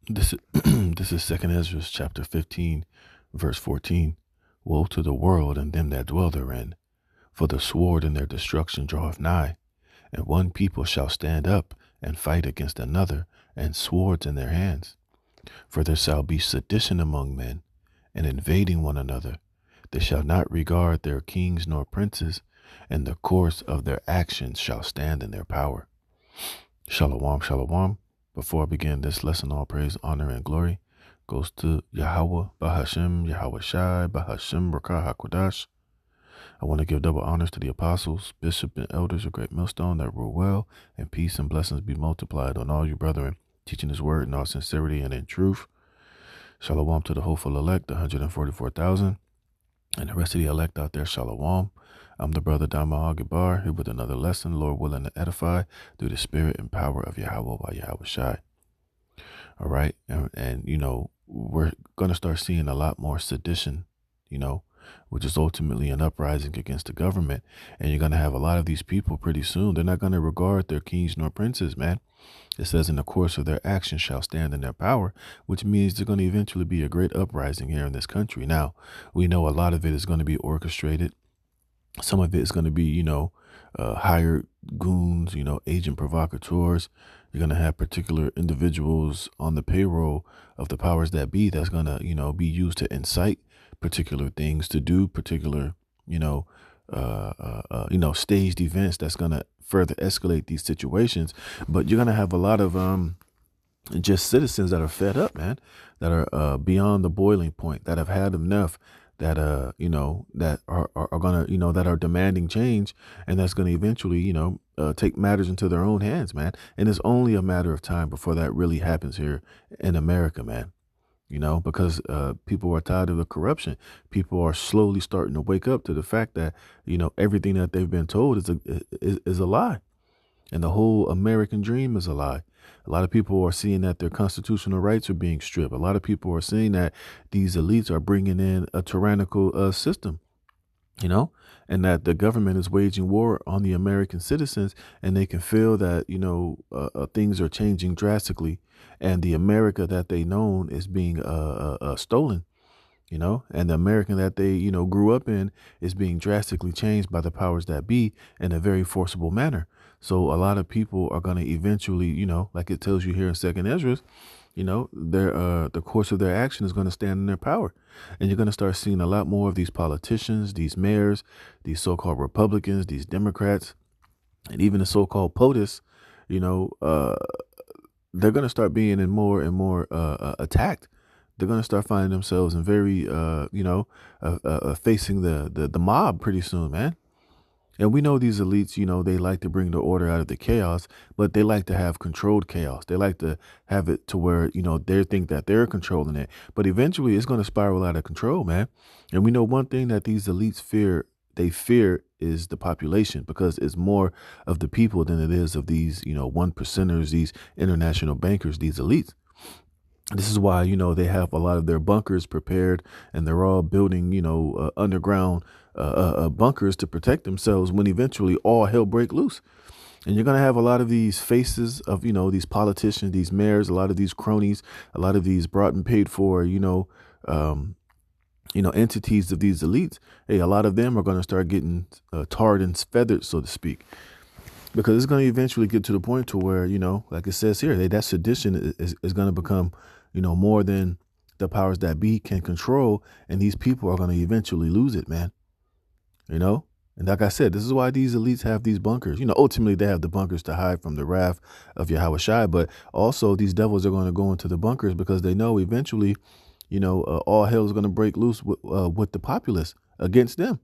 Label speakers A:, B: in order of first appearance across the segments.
A: This is this is Second Esdras chapter 15, verse 14. Woe to the world and them that dwell therein, for the sword and their destruction draweth nigh, and one people shall stand up and fight against another, and swords in their hands. For there shall be sedition among men, and invading one another. They shall not regard their kings nor princes, and the course of their actions shall stand in their power. Shalom, shalom. Before I begin this lesson, all praise, honor, and glory goes to Yahweh, Bahashem, Yahweh Shai, Bahashem, Rakah HaKodash. I want to give double honors to the apostles, bishops, and elders of Great Millstone that rule well, and peace and blessings be multiplied on all you brethren, teaching his word in all sincerity and in truth. Shalom to the hopeful elect, the 144,000, and the rest of the elect out there, shalom. I'm the brother Dama Gabar, here with another lesson, Lord willing to edify through the spirit and power of Yahweh by Yahweh Shai. All right. And we're going to start seeing a lot more sedition, which is ultimately an uprising against the government. And you're going to have a lot of these people pretty soon. They're not going to regard their kings nor princes, man. It says in the course of their actions shall stand in their power, which means there's going to eventually be a great uprising here in this country. Now, we know a lot of it is going to be orchestrated. Some of it is going to be, hired goons, agent provocateurs. You're going to have particular individuals on the payroll of the powers that be that's going to, be used to incite particular things, to do particular, staged events that's going to further escalate these situations. But you're going to have a lot of just citizens that are fed up, man, that are beyond the boiling point, that have had enough, that that are gonna, that are demanding change, and that's gonna eventually, take matters into their own hands, man. And it's only a matter of time before that really happens here in America, man. Because people are tired of the corruption. People are slowly starting to wake up to the fact that everything that they've been told is a lie. And the whole American dream is a lie. A lot of people are seeing that their constitutional rights are being stripped. A lot of people are seeing that these elites are bringing in a tyrannical system, and that the government is waging war on the American citizens, and they can feel that, things are changing drastically, and the America that they known is being stolen. And the American that they, grew up in is being drastically changed by the powers that be in a very forcible manner. So a lot of people are going to eventually, like it tells you here in Second Esdras, the course of their action is going to stand in their power. And you're going to start seeing a lot more of these politicians, these mayors, these so-called Republicans, these Democrats, and even the so-called POTUS, they're going to start being in more and more attacked. They're going to start finding themselves in very, facing the mob pretty soon, man. And we know these elites, they like to bring the order out of the chaos, but they like to have controlled chaos. They like to have it to where, they think that they're controlling it. But eventually it's going to spiral out of control, man. And we know one thing that these elites fear, they fear is the population, because it's more of the people than it is of these, one percenters, these international bankers, these elites. This is why, they have a lot of their bunkers prepared, and they're all building, underground bunkers to protect themselves when eventually all hell break loose. And you're going to have a lot of these faces of, these politicians, these mayors, a lot of these cronies, a lot of these brought and paid for, entities of these elites. Hey, a lot of them are going to start getting tarred and feathered, so to speak. Because it's going to eventually get to the point to where, like it says here, that sedition is going to become, more than the powers that be can control. And these people are going to eventually lose it, man. And like I said, this is why these elites have these bunkers. Ultimately, they have the bunkers to hide from the wrath of Yahweh Shai. But also, these devils are going to go into the bunkers because they know eventually, all hell is going to break loose with the populace against them.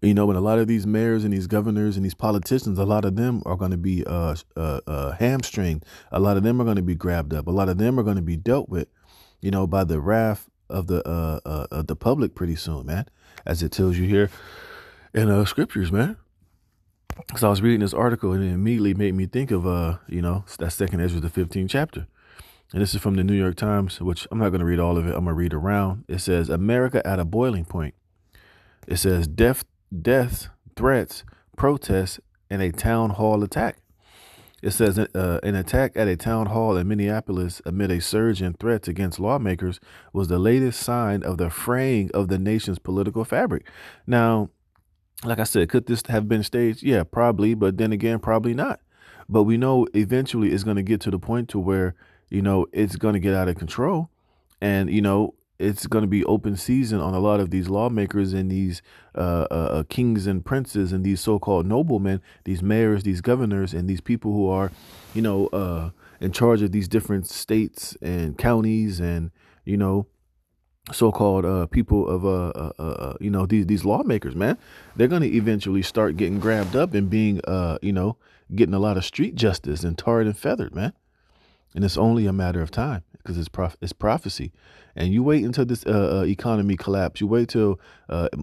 A: And a lot of these mayors and these governors and these politicians, a lot of them are going to be hamstringed. A lot of them are going to be grabbed up. A lot of them are going to be dealt with, by the wrath of the public pretty soon, man, as it tells you here in scriptures, man. So I was reading this article and it immediately made me think of, that Second Ezra, the 15th chapter. And this is from the New York Times, which I'm not going to read all of it. I'm going to read around. It says, America at a boiling point. It says, death, threats, protests, and a town hall attack. It says an attack at a town hall in Minneapolis amid a surge in threats against lawmakers was the latest sign of the fraying of the nation's political fabric. Now, like I said, could this have been staged? Yeah, probably, but then again, probably not. But we know eventually it's going to get to the point to where, it's going to get out of control, and it's going to be open season on a lot of these lawmakers and these kings and princes and these so-called noblemen, these mayors, these governors, and these people who are, in charge of these different states and counties and so-called people of these lawmakers, man. They're going to eventually start getting grabbed up and being getting a lot of street justice and tarred and feathered, man. And it's only a matter of time because it's prophecy. And you wait until this economy collapse. You wait till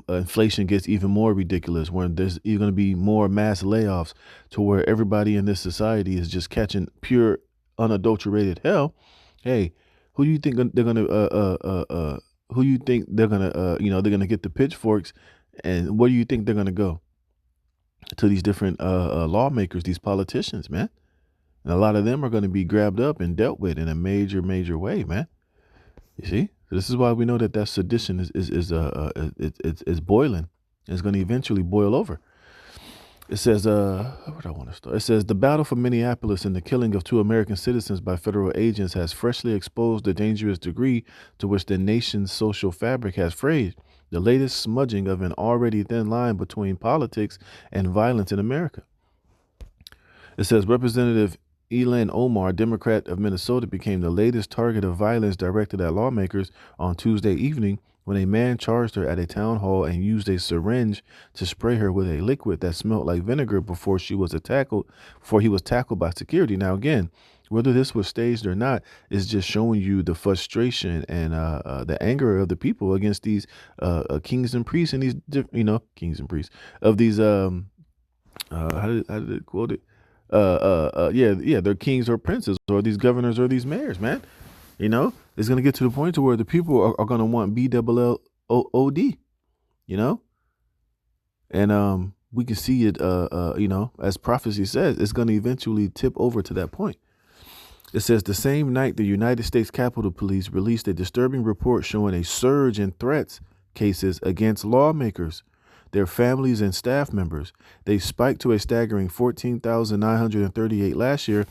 A: inflation gets even more ridiculous, when there's going to be more mass layoffs, to where everybody in this society is just catching pure unadulterated hell. Hey, who do you think they're gonna who you think they're gonna they're gonna get the pitchforks, and where do you think they're gonna go? To these different lawmakers, these politicians, man. And a lot of them are going to be grabbed up and dealt with in a major way, man. You see, so this is why we know that sedition is boiling. It's going to eventually boil over. It says, where do I want to start? It says the battle for Minneapolis and the killing of 2 American citizens by federal agents has freshly exposed the dangerous degree to which the nation's social fabric has frayed. The latest smudging of an already thin line between politics and violence in America. It says Representative Ilhan Omar, Democrat of Minnesota, became the latest target of violence directed at lawmakers on Tuesday evening when a man charged her at a town hall and used a syringe to spray her with a liquid that smelled like vinegar before he was tackled by security. Now, again, whether this was staged or not is just showing you the frustration and the anger of the people against these kings and priests and these kings and priests of these how did it quote it? They're kings or princes or these governors or these mayors, man. It's going to get to the point to where the people are going to want BLLOD, and we can see it, as prophecy says, it's going to eventually tip over to that point. It says the same night, the United States Capitol Police released a disturbing report showing a surge in threats cases against lawmakers, their families, and staff members. They spiked to a staggering 14,938 last year,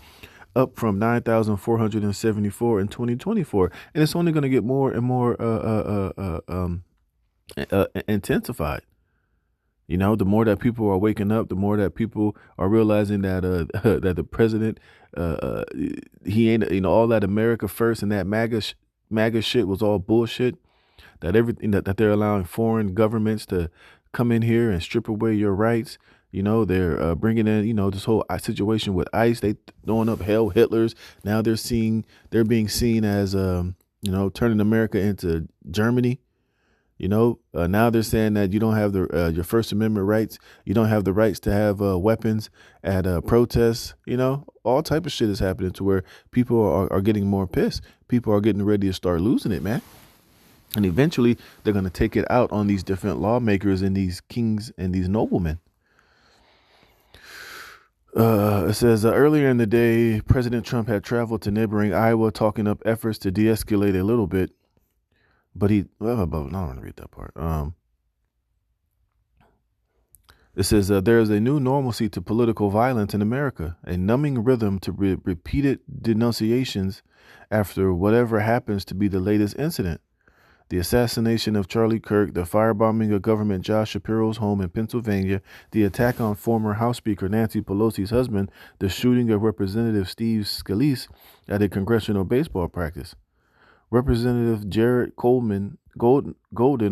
A: up from 9,474 in 2024. And it's only going to get more and more intensified. The more that people are waking up, the more that people are realizing that that the president, he ain't, all that America first and that MAGA shit was all bullshit. That everything that they're allowing foreign governments to come in here and strip away your rights. They're bringing in, this whole situation with ICE. They throwing up hell Hitlers. Now they're being seen as, turning America into Germany. Now they're saying that you don't have your First Amendment rights. You don't have the rights to have weapons at protests. All type of shit is happening to where people are getting more pissed. People are getting ready to start losing it, man. And eventually they're going to take it out on these different lawmakers and these kings and these noblemen. It says earlier in the day, President Trump had traveled to neighboring Iowa, talking up efforts to de-escalate a little bit. But I don't want to read that part. It says there is a new normalcy to political violence in America, a numbing rhythm to repeated denunciations after whatever happens to be the latest incident. The assassination of Charlie Kirk, the firebombing of Government Josh Shapiro's home in Pennsylvania, the attack on former House Speaker Nancy Pelosi's husband, the shooting of Representative Steve Scalise at a congressional baseball practice. Representative Jared Golden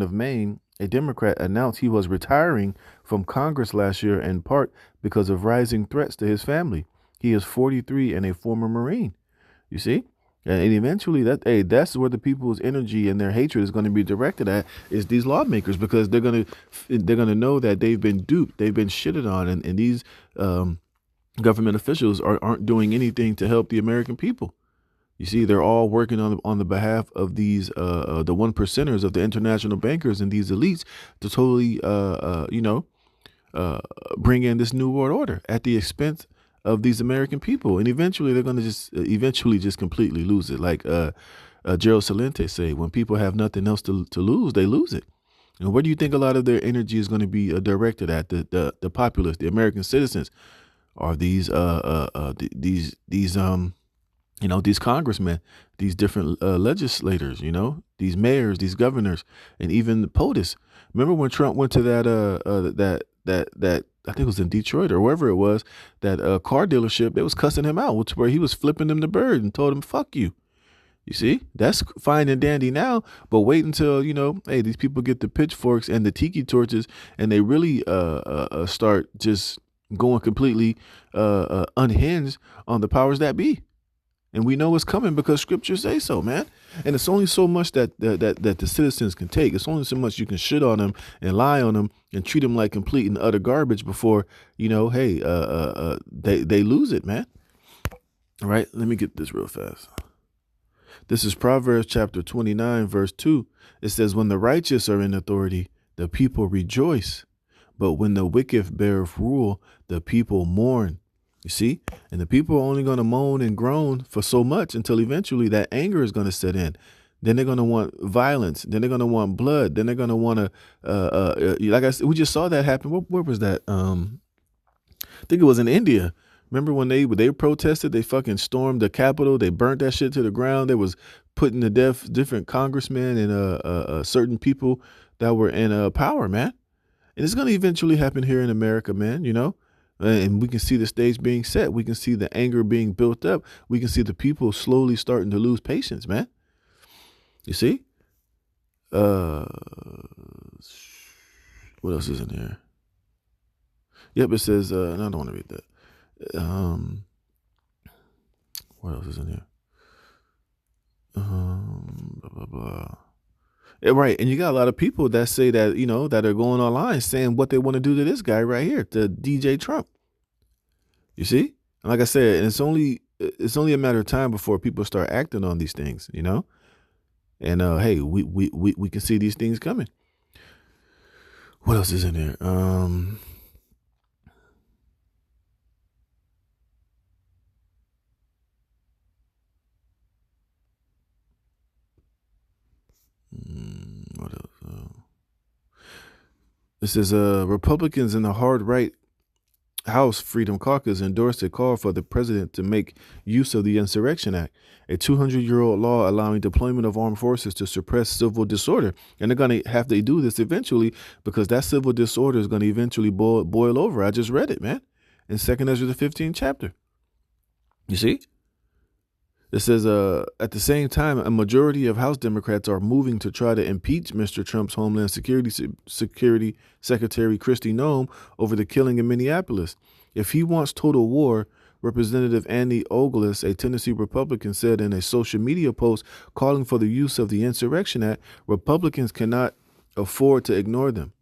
A: of Maine, a Democrat, announced he was retiring from Congress last year in part because of rising threats to his family. He is 43 and a former Marine. You see? And eventually that's where the people's energy and their hatred is going to be directed at, is these lawmakers, because they're going to know that they've been duped, they've been shitted on, and these government officials aren't doing anything to help the American people. You see, they're all working on the behalf of these the one percenters of the international bankers and these elites to totally bring in this new world order at the expense of these American people, and eventually they're going to just completely lose it. Like Gerald Salente say, when people have nothing else to lose, they lose it. And where do you think a lot of their energy is going to be directed at? The populace, the American citizens, are these congressmen, these different legislators, these mayors, these governors, and even the POTUS. Remember when Trump went to that I think it was in Detroit or wherever it was, that car dealership, they was cussing him out, where he was flipping them the bird and told him, fuck you. You see, that's fine and dandy now, but wait until, hey, these people get the pitchforks and the tiki torches and they really start just going completely unhinged on the powers that be. And we know it's coming because scriptures say so, man. And it's only so much that the citizens can take. It's only so much you can shit on them and lie on them and treat them like complete and utter garbage before, they lose it, man. All right, let me get this real fast. This is Proverbs chapter 29, verse 2. It says, when the righteous are in authority, the people rejoice. But when the wicked beareth rule, the people mourn. You see? And the people are only going to moan and groan for so much until eventually that anger is going to set in. Then they're going to want violence. Then they're going to want blood. Then they're going to want to, like I said, we just saw that happen. Where was that? I think it was in India. Remember when they protested, they fucking stormed the Capitol. They burnt that shit to the ground. They was putting to death different congressmen and certain people that were in power, man. And it's going to eventually happen here in America, man, and we can see the stage being set. We can see the anger being built up. We can see the people slowly starting to lose patience, man. You see? What else is in here? Yep, it says, no, I don't want to read that. What else is in here? Blah, blah, blah. Yeah, right. And you got a lot of people that say that, that are going online saying what they want to do to this guy right here, to DJ Trump. You see? And like I said, and it's only a matter of time before people start acting on these things, And hey, we can see these things coming. What else is in there? What else? It says Republicans in the hard right House Freedom Caucus endorsed a call for the president to make use of the Insurrection Act, a 200-year-old law allowing deployment of armed forces to suppress civil disorder. And they're going to have to do this eventually because that civil disorder is going to eventually boil over. I just read it, man, in 2 Esdras the 15th chapter. You see? It says, at the same time, a majority of House Democrats are moving to try to impeach Mr. Trump's Homeland Security Secretary Kristi Noem over the killing in Minneapolis. If he wants total war, Representative Andy Ogles, a Tennessee Republican, said in a social media post calling for the use of the Insurrection Act, Republicans cannot afford to ignore them.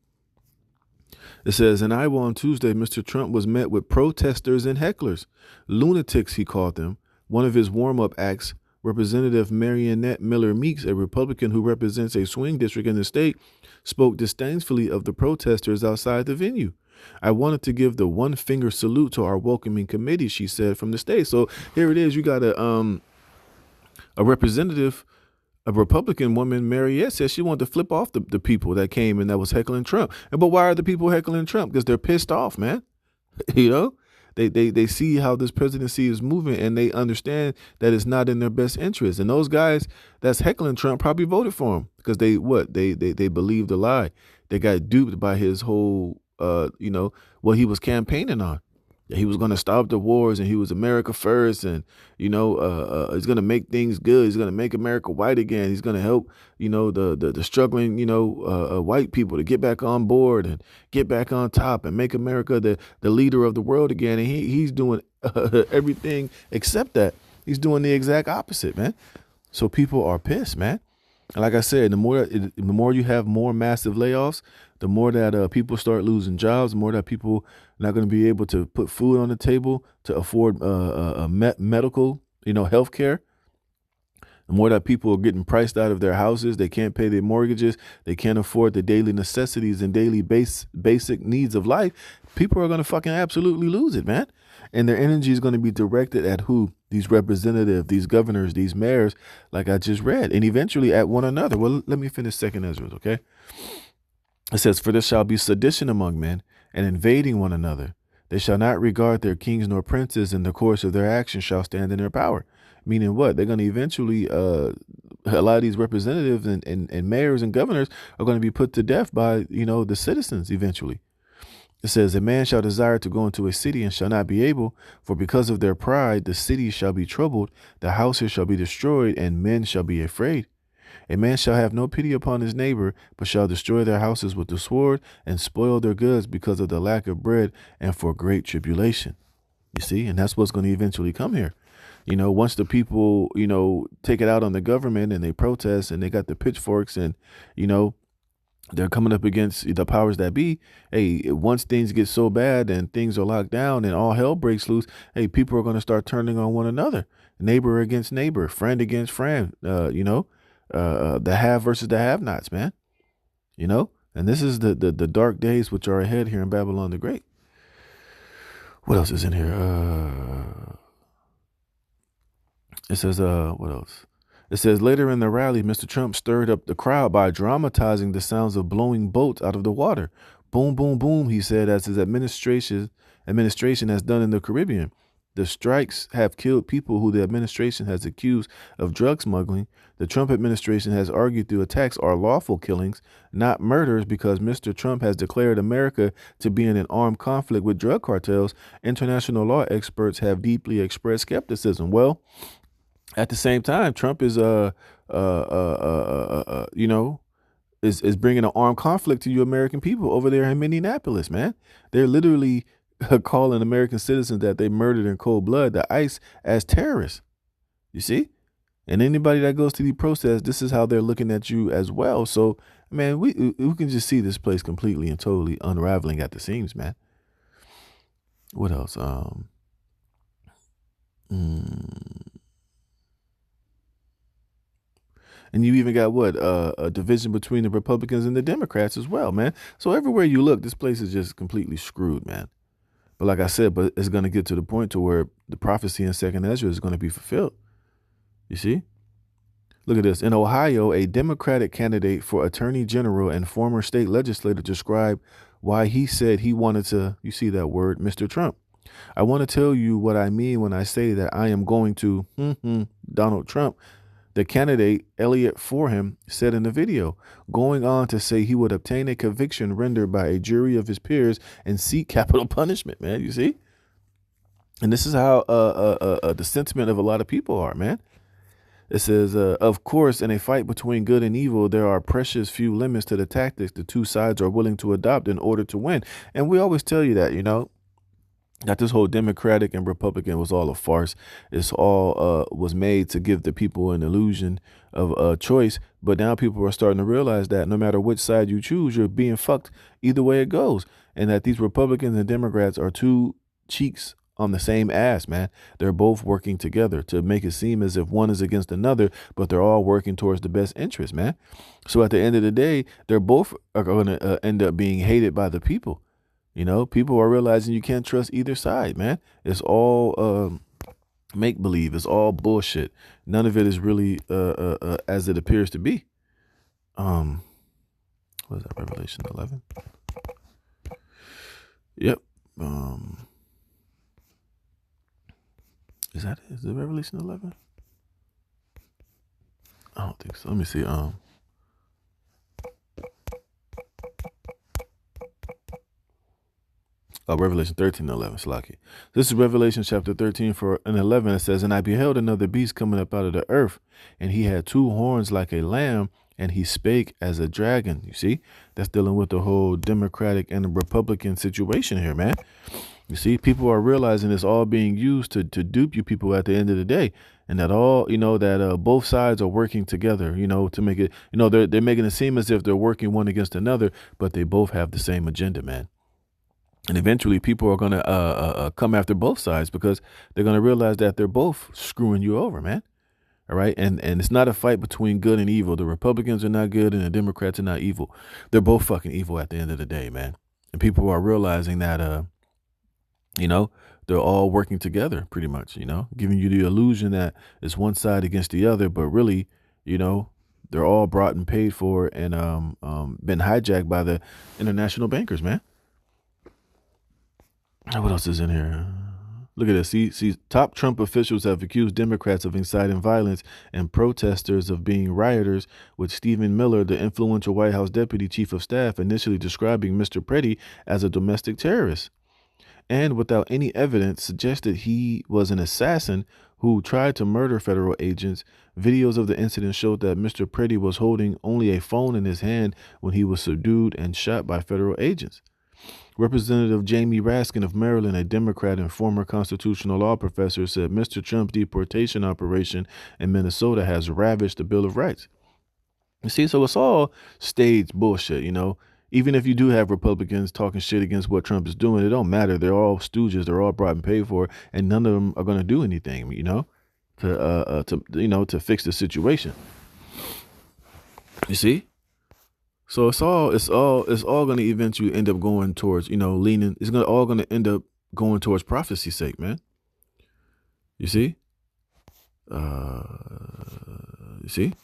A: It says, in Iowa on Tuesday, Mr. Trump was met with protesters and hecklers. Lunatics, he called them. One of his warm-up acts, Representative Marionette Miller Meeks, a Republican who represents a swing district in the state, spoke disdainfully of the protesters outside the venue. I wanted to give the one-finger salute to our welcoming committee, she said from the state. So here it is. You got a representative, a Republican woman, Mariette, says she wanted to flip off the people that came and that was heckling Trump. But why are the people heckling Trump? Because they're pissed off, man. They see how this presidency is moving and they understand that it's not in their best interest. And those guys that's heckling Trump probably voted for him because they believed the lie. They got duped by his whole, what he was campaigning on. He was going to stop the wars and he was America first. And, he's going to make things good. He's going to make America white again. He's going to help, the struggling, white people to get back on board and get back on top and make America the leader of the world again. And he's doing everything except that. He's doing the exact opposite, man. So people are pissed, man. And like I said, the more you have more massive layoffs, the more that people start losing jobs, the more that people are not going to be able to put food on the table, to afford medical, health care. The more that people are getting priced out of their houses, they can't pay their mortgages, they can't afford the daily necessities and daily basic needs of life. People are going to fucking absolutely lose it, man. And their energy is going to be directed at who? These representatives, these governors, these mayors, like I just read, and eventually at one another. Well, let me finish second Esdras, okay? It says, for there shall be sedition among men and invading one another. They shall not regard their kings nor princes, and the course of their actions shall stand in their power. Meaning what? They're going to eventually, a lot of these representatives and mayors and governors are going to be put to death by, the citizens eventually. It says, a man shall desire to go into a city and shall not be able, for because of their pride, the city shall be troubled, the houses shall be destroyed, and men shall be afraid. A man shall have no pity upon his neighbor, but shall destroy their houses with the sword and spoil their goods because of the lack of bread and for great tribulation. You see, and that's what's going to eventually come here. Once the people, take it out on the government and they protest and they got the pitchforks and, they're coming up against the powers that be. Hey, once things get so bad and things are locked down and all hell breaks loose, hey, people are going to start turning on one another, neighbor against neighbor, friend against friend, the have versus the have nots, man, and this is the dark days which are ahead here in Babylon the Great. What else is in here? It says, what else? It says later in the rally, Mr. Trump stirred up the crowd by dramatizing the sounds of blowing boats out of the water. Boom, boom, boom, he said, as his administration has done in the Caribbean. The strikes have killed people who the administration has accused of drug smuggling. The Trump administration has argued the attacks are lawful killings, not murders, because Mr. Trump has declared America to be in an armed conflict with drug cartels. International law experts have deeply expressed skepticism. Well, at the same time, Trump is is bringing an armed conflict to you American people over there in Minneapolis, man. They're literally calling American citizens that they murdered in cold blood, the ICE, as terrorists. You see? And anybody that goes to the protests, this is how they're looking at you as well. So, man, we can just see this place completely and totally unraveling at the seams, man. What else? And you even got a division between the Republicans and the Democrats as well, man. So everywhere you look, this place is just completely screwed, man. But like I said, but it's going to get to the point to where the prophecy in Second Ezra is going to be fulfilled. You see? Look at this. In Ohio, a Democratic candidate for attorney general and former state legislator described why he said he wanted to, you see that word, Mr. Trump. I want to tell you what I mean when I say that I am going to Donald Trump. The candidate, Elliot Forham, said in the video, going on to say he would obtain a conviction rendered by a jury of his peers and seek capital punishment, man. You see? And this is how the sentiment of a lot of people are, man. It says, of course, in a fight between good and evil, there are precious few limits to the tactics the two sides are willing to adopt in order to win. And we always tell you that, that this whole Democratic and Republican was all a farce. It's all was made to give the people an illusion of choice. But now people are starting to realize that no matter which side you choose, you're being fucked either way it goes. And that these Republicans and Democrats are two cheeks on the same ass, man. They're both working together to make it seem as if one is against another, but they're all working towards the best interest, man. So at the end of the day, they're both are going to end up being hated by the people. People are realizing you can't trust either side, man. It's all make believe. It's all bullshit. None of it is really as it appears to be. What is that? Revelation 11. Yep. Is that it? Is it Revelation 11? I don't think so. Let me see. Revelation 13:11, Slaki. This is Revelation chapter 13:11. It says, and I beheld another beast coming up out of the earth, and he had two horns like a lamb, and he spake as a dragon. You see, that's dealing with the whole Democratic and the Republican situation here, man. You see, people are realizing it's all being used to dupe you people at the end of the day. And that all, that both sides are working together, to make it, they're making it seem as if they're working one against another, but they both have the same agenda, man. And eventually people are going to come after both sides because they're going to realize that they're both screwing you over, man. All right. And it's not a fight between good and evil. The Republicans are not good and the Democrats are not evil. They're both fucking evil at the end of the day, man. And people are realizing that, they're all working together pretty much, giving you the illusion that it's one side against the other, but really, you know, they're all brought and paid for and been hijacked by the international bankers, man. What else is in here? Look at this. See, top Trump officials have accused Democrats of inciting violence and protesters of being rioters, with Stephen Miller, the influential White House deputy chief of staff, initially describing Mr. Petty as a domestic terrorist, and without any evidence suggested he was an assassin who tried to murder federal agents. Videos of the incident showed that Mr. Petty was holding only a phone in his hand when he was subdued and shot by federal agents. Representative Jamie Raskin of Maryland, a Democrat and former constitutional law professor, said Mr. Trump's deportation operation in Minnesota has ravaged the Bill of Rights. You see, so it's all staged bullshit, Even if you do have Republicans talking shit against what Trump is doing, it don't matter. They're all stooges. They're all brought and paid for, and none of them are going to do anything, to fix the situation. You see? So it's all going to eventually end up going towards, leaning. It's all going to end up going towards prophecy's sake, man. You see? You see?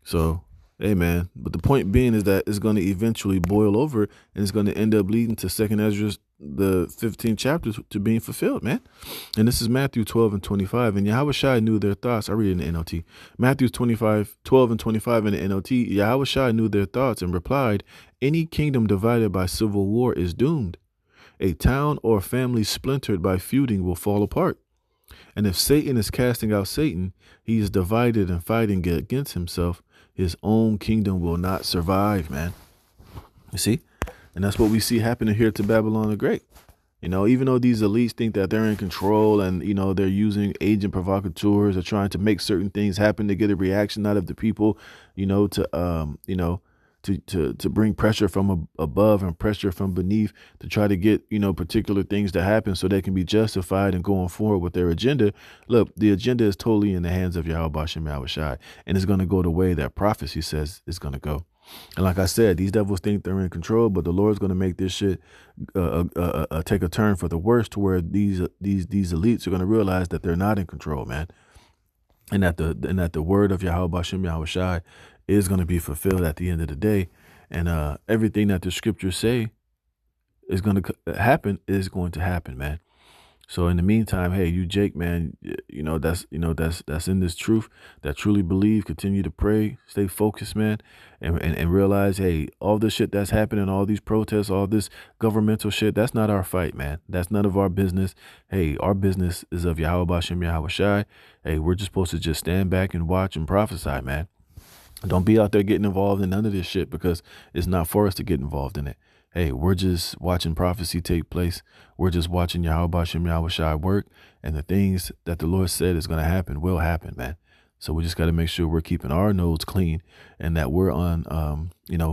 A: So, hey, man. But the point being is that it's going to eventually boil over, and it's going to end up leading to 2nd Esdras, the 15th chapter, to being fulfilled, man. And this is Matthew 12 and 25. And Yahushua knew their thoughts. I read it in the NLT. Matthew 12 and 25 in the NLT. Yahushua knew their thoughts and replied, any kingdom divided by civil war is doomed. A town or family splintered by feuding will fall apart. And if Satan is casting out Satan, he is divided and fighting against himself. His own kingdom will not survive, man. You see? And that's what we see happening here to Babylon the Great. Even though these elites think that they're in control and, they're using agent provocateurs or trying to make certain things happen to get a reaction out of the people, to bring pressure from above and pressure from beneath to try to get, particular things to happen so they can be justified and going forward with their agenda. Look, the agenda is totally in the hands of Yahweh Bashem Yahushai, and it's going to go the way that prophecy says it's going to go. And like I said, these devils think they're in control, but the Lord's going to make this shit take a turn for the worse, to where these elites are going to realize that they're not in control, man. And that the word of Yahweh Bashem Yahushai is going to be fulfilled at the end of the day. And everything that the scriptures say is going to happen is going to happen, man. So in the meantime, hey, you Jake, man, that's in this truth, that truly believe, continue to pray, stay focused, man, and realize, hey, all this shit that's happening, all these protests, all this governmental shit, that's not our fight, man. That's none of our business. Hey, our business is of Yahweh Bashem Yahushai. Hey, we're just supposed to just stand back and watch and prophesy, man. Don't be out there getting involved in none of this shit, because it's not for us to get involved in it. Hey, we're just watching prophecy take place. We're just watching Yahweh Bashem Yahushai work, and the things that the Lord said is going to happen will happen, man. So we just got to make sure we're keeping our nose clean, and that we're on,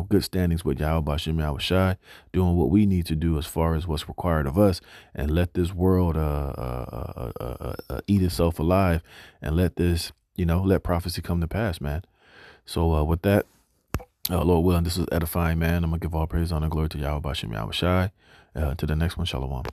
A: good standings with Yahweh Bashem Yahushai, doing what we need to do as far as what's required of us, and let this world eat itself alive, and let this, let prophecy come to pass, man. So with that, Lord willing, this is edifying, man. I'm going to give all praise, honor, and glory to Yahweh Bashem Yahushai. To the next one, Shalom.